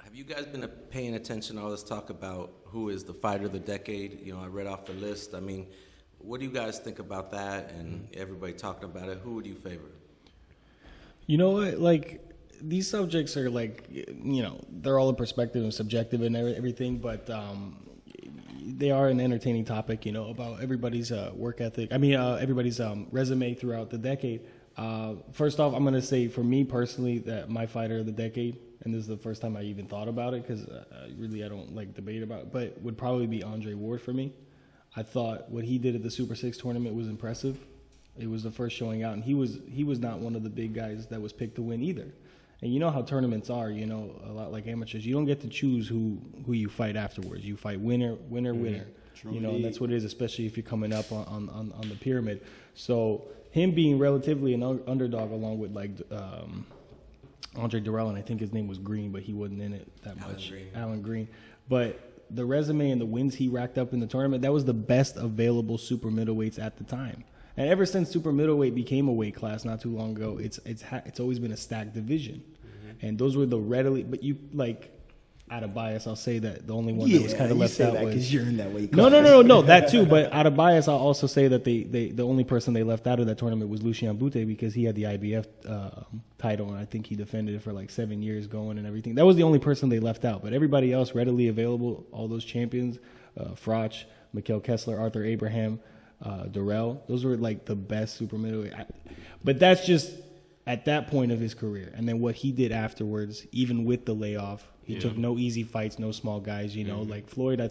Have you guys been paying attention to all this talk about who is the fighter of the decade? You know, I read off the list. I mean, what do you guys think about that? And everybody talking about it. Who would you favor? You know what? Like, these subjects are like, you know, they're all a perspective and subjective and everything, but they are an entertaining topic, you know, about everybody's work ethic. I mean, everybody's resume throughout the decade. First off, I'm going to say for me personally that my fighter of the decade, and this is the first time I even thought about it because really I don't like debate about it, but would probably be Andre Ward for me. I thought what he did at the Super 6 tournament was impressive. It was the first showing out, and he was not one of the big guys that was picked to win either. And you know how tournaments are, you know, a lot like amateurs. You don't get to choose who you fight afterwards. You fight winner. True you know, and indeed. that's what it is, especially if you're coming up on the pyramid. So him being relatively an underdog along with like Andre Durrell, and I think his name was Green, but he wasn't in it that much. Alan Green. But the resume and the wins he racked up in the tournament, that was the best available super middleweights at the time. And ever since super middleweight became a weight class not too long ago, it's always been a stacked division. Mm-hmm. And those were the readily, but you like, out of bias, I'll say that the only one that was kind of left out was. Because you're in that weight class. No, that too. But out of bias, I'll also say that the only person they left out of that tournament was Lucien Bute because he had the IBF title, and I think he defended it for like 7 years going and everything. That was the only person they left out. But everybody else readily available, all those champions, Froch, Mikhail Kessler, Arthur Abraham, Durrell, those were like the best super middleweight. But that's just at that point of his career. And then what he did afterwards, even with the layoff, he took no easy fights, no small guys, you know, like Floyd. I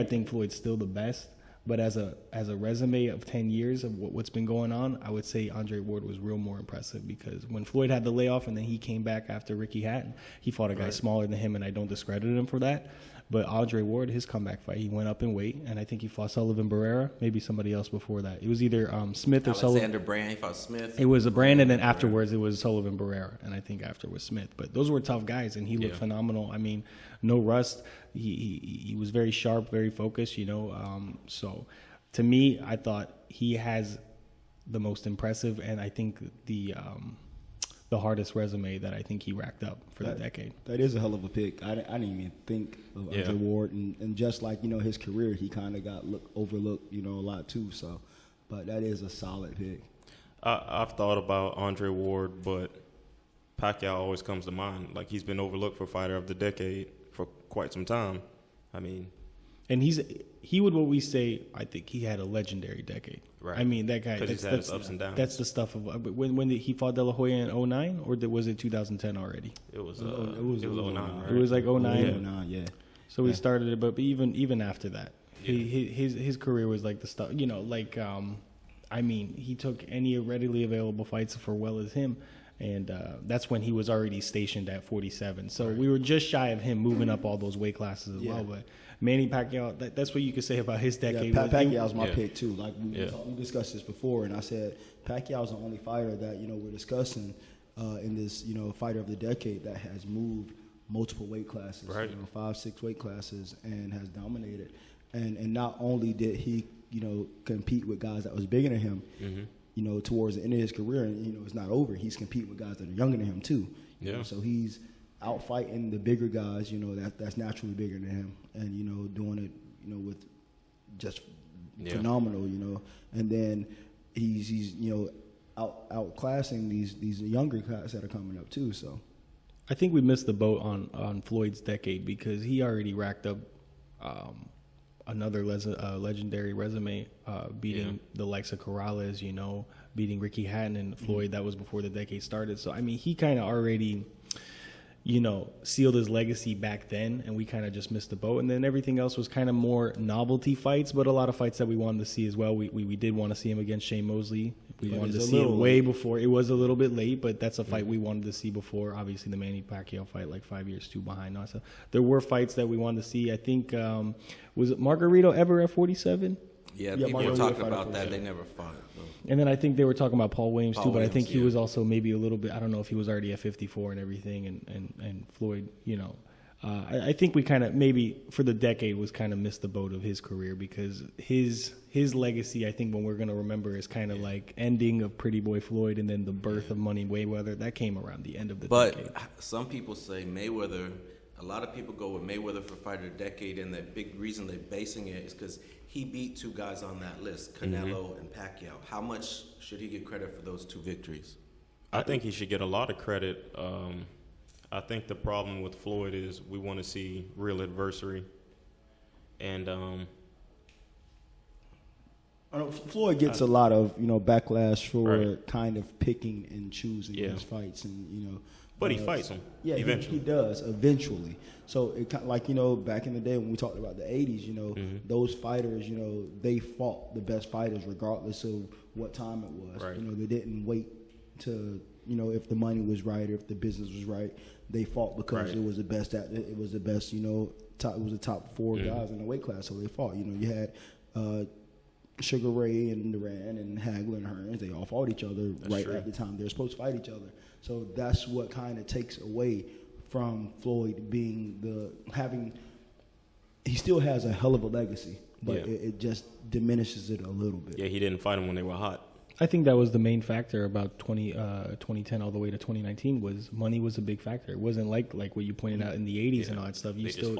think Floyd's still the best, but as a resume of 10 years of what's been going on, I would say Andre Ward was real more impressive because when Floyd had the layoff and then he came back after Ricky Hatton, he fought a guy smaller than him, and I don't discredit him for that. But Andre Ward, his comeback fight, he went up in weight, and I think he fought Sullivan Barrera, maybe somebody else before that. It was either Smith or Sullivan. Alexander Brand, he fought Smith. It was a Brand, and then afterwards it was Sullivan Barrera, and I think after was Smith. But those were tough guys, and he looked phenomenal. I mean, no rust. He was very sharp, very focused, you know. So to me, I thought he has the most impressive, and I think the hardest resume that I think he racked up for the decade. That is a hell of a pick. I didn't even think of Andre Ward, and just like, you know, his career, he kind of got overlooked, you know, a lot too. So, but that is a solid pick. I've thought about Andre Ward, but Pacquiao always comes to mind. Like, he's been overlooked for fighter of the decade for quite some time. I mean, and he would what we say. I think he had a legendary decade. Right. I mean, that guy. Because he's had his ups and downs. That's the stuff of. When did he fought De La Hoya in 2009, or was it 2010 already? It was 2009. Right? It was like 2009. 09, yeah. So he started it, but even after that, his career was like the stuff. You know, like I mean, he took any readily available fights for well as him. And that's when he was already stationed at 47. So we were just shy of him moving up all those weight classes as well. But Manny Pacquiao, that's what you could say about his decade. Yeah, Pacquiao's my pick too. Like we discussed this before, and I said Pacquiao's the only fighter that, you know, we're discussing in this, you know, fighter of the decade that has moved multiple weight classes, you know, 5-6 weight classes, and has dominated. And not only did he, you know, compete with guys that was bigger than him, you know, towards the end of his career, and, you know, it's not over. He's competing with guys that are younger than him too. You know, so he's out fighting the bigger guys, you know, that's naturally bigger than him, and, you know, doing it, you know, with just phenomenal, you know. And then he's you know, outclassing these younger guys that are coming up too. So I think we missed the boat on Floyd's decade because he already racked up another legendary resume, beating the likes of Corrales, you know, beating Ricky Hatton and Floyd. That was before the decade started. So, I mean, he kind of already, you know, sealed his legacy back then, and we kind of just missed the boat. And then everything else was kind of more novelty fights, but a lot of fights that we wanted to see as well. We did want to see him against Shane Mosley. We wanted to see him way before. It was a little bit late, but that's a fight we wanted to see before. Obviously, the Manny Pacquiao fight, like 5 years too behind us. So there were fights that we wanted to see. I think, was it Margarito ever at 47? Yeah, people were talking about that. They never fought. And then I think they were talking about Paul Williams too, but I think he was also maybe a little bit, I don't know if he was already at 54 and everything, and Floyd, you know. I think we kind of maybe for the decade was kind of missed the boat of his career, because his legacy, I think, when we're going to remember, is kind of like ending of Pretty Boy Floyd and then the birth of Money Mayweather. That came around the end of the decade. But some people say Mayweather, a lot of people go with Mayweather for fighter of the decade, and the big reason they're basing it is because he beat two guys on that list, Canelo and Pacquiao. How much should he get credit for those two victories? I think he should get a lot of credit. I think the problem with Floyd is we want to see real adversary. And Floyd gets a lot of backlash for kind of picking and choosing his fights, and but he fights them. Yeah, eventually. he does eventually. So it kind of like back in the day when we talked about the '80s, those fighters, they fought the best fighters regardless of what time it was. Right. They didn't wait to if the money was right or if the business was right. They fought because it was the best. It was the best. Top, it was the top four guys in the weight class, so they fought. You had Sugar Ray and Duran and Hagler and Hearns. They all fought each other at the time they're supposed to fight each other. So that's what kind of takes away from Floyd being he still has a hell of a legacy, but it just diminishes it a little bit. Yeah, he didn't fight them when they were hot. I think that was the main factor about 2010 all the way to 2019 was money was a big factor. It wasn't like what you pointed out in the 80s and all that stuff. You still,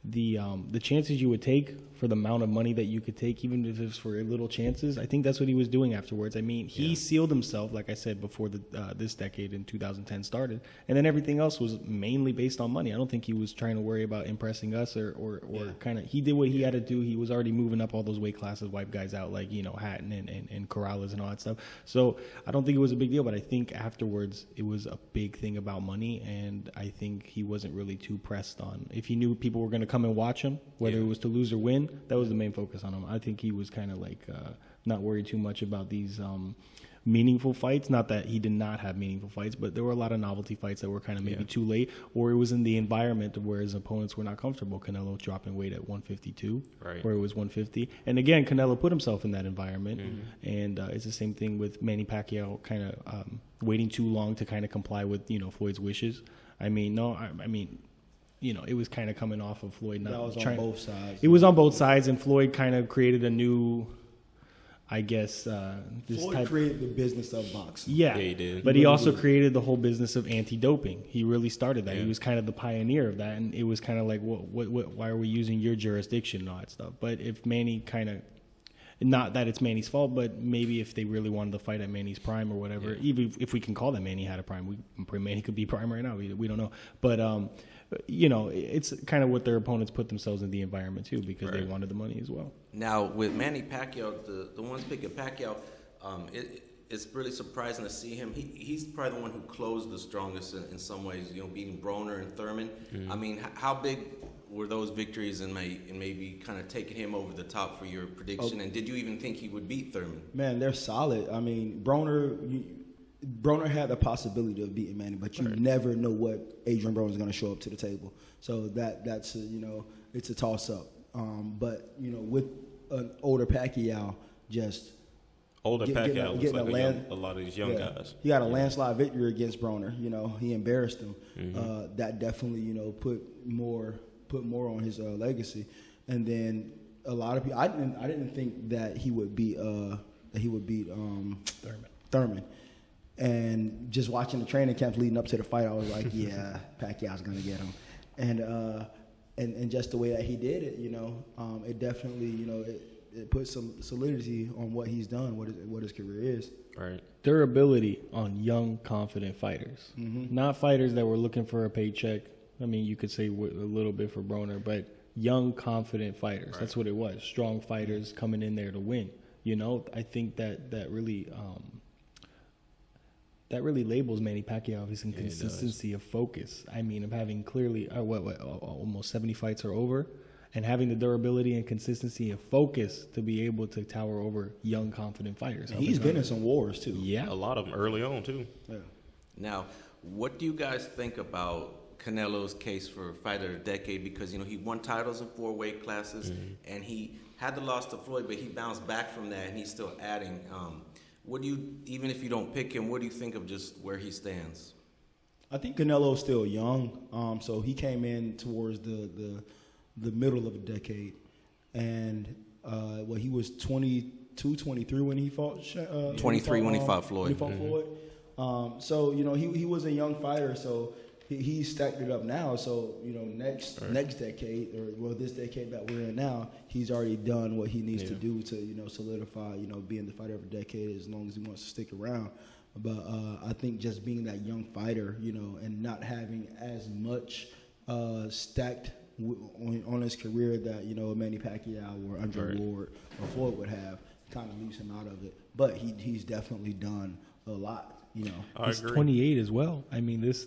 the chances you would take for the amount of money that you could take, even if it's for little chances, I think that's what he was doing afterwards. I mean, he sealed himself, like I said, before this decade in 2010 started, and then everything else was mainly based on money. I don't think he was trying to worry about impressing us or kind of. He did what he had to do. He was already moving up all those weight classes, wipe guys out like Hatton and Corrales and all that stuff. So I don't think it was a big deal, but I think afterwards it was a big thing about money, and I think he wasn't really too pressed on. If he knew people were going to come and watch him, whether it was to lose or win, that was the main focus on him. I think he was kind of not worried too much about these meaningful fights. Not that he did not have meaningful fights, but there were a lot of novelty fights that were kind of maybe too late, or it was in the environment where his opponents were not comfortable. Canelo dropping weight at 152, where it was 150. And again, Canelo put himself in that environment. And it's the same thing with Manny Pacquiao kind of waiting too long to kind of comply with, Floyd's wishes. I mean, it was kind of coming off of Floyd not on both sides. It was on both sides, and Floyd kind of created a new, I guess, Floyd created the business of boxing. Yeah, he did. But he also created the whole business of anti-doping. He really started that. He was kind of the pioneer of that, and it was kind of like, why are we using your jurisdiction and all that stuff? But if Manny kind of, not that it's Manny's fault, but maybe if they really wanted to fight at Manny's prime or whatever, even if we can call that Manny had a prime, Manny could be prime right now. We don't know, but it's kind of what their opponents put themselves in the environment too, because they wanted the money as well. Now with Manny Pacquiao, the ones picking Pacquiao, it's really surprising to see him. He's probably the one who closed the strongest in some ways. Beating Broner and Thurman. I mean, how big were those victories and maybe kind of taking him over the top for your prediction? And did you even think he would beat Thurman? Man, they're solid. I mean, Broner had the possibility of beating Manny, but you never know what Adrian Broner is going to show up to the table. So that's it's a toss up. But with an older Pacquiao, Pacquiao looks like a lot of these young guys. He got a landslide victory against Broner. He embarrassed him. That definitely put more on his legacy. And then a lot of people, I didn't think that he would beat Thurman. And just watching the training camps leading up to the fight, I was like, yeah, Pacquiao's gonna get him. And just the way that he did it, it definitely, it put some solidity on what he's done, what his career is. Right. Durability on young, confident fighters, not fighters that were looking for a paycheck. I mean, you could say a little bit for Broner, but young, confident fighters. Right. That's what it was. Strong fighters coming in there to win. I think that really. That really labels Manny Pacquiao his inconsistency of focus. I mean, of having clearly, almost 70 fights are over, and having the durability and consistency of focus to be able to tower over young, confident fighters. He's been in some wars, too. Yeah. A lot of them early on, too. Yeah. Now, what do you guys think about Canelo's case for fighter of the decade? Because, he won titles in 4 weight classes, and he had the loss to Floyd, but he bounced back from that, and he's still adding. Even if you don't pick him, what do you think of just where he stands? I think Canelo's still young, so he came in towards the middle of a decade, and he was 22, 23 when he fought. 23 when he fought Floyd. Floyd. So he was a young fighter, so he stacked it up now. So next decade, or this decade that we're in now, he's already done what he needs to do to solidify being the fighter of the decade as long as he wants to stick around. But I think just being that young fighter, and not having as much stacked on his career that Manny Pacquiao or Andre Ward or Floyd would have, kind of leaves him out of it. But he's definitely done a lot. He's 28 as well. I mean, this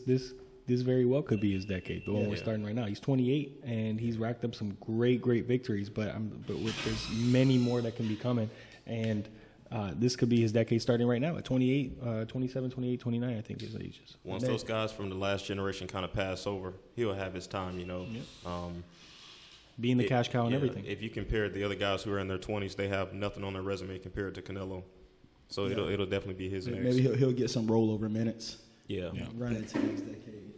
very well could be his decade. The one we're starting right now. He's 28 and he's racked up some great victories. But there's many more that can be coming, and this could be his decade starting right now at 28, 27, 28, 29, I think his age is. Once those guys from the last generation kind of pass over, he'll have his time, Being the cash cow and everything. If you compare the other guys who are in their 20s, they have nothing on their resume compared to Canelo. So it'll definitely be his next. Maybe he'll get some rollover minutes. Yeah. Run into next decade.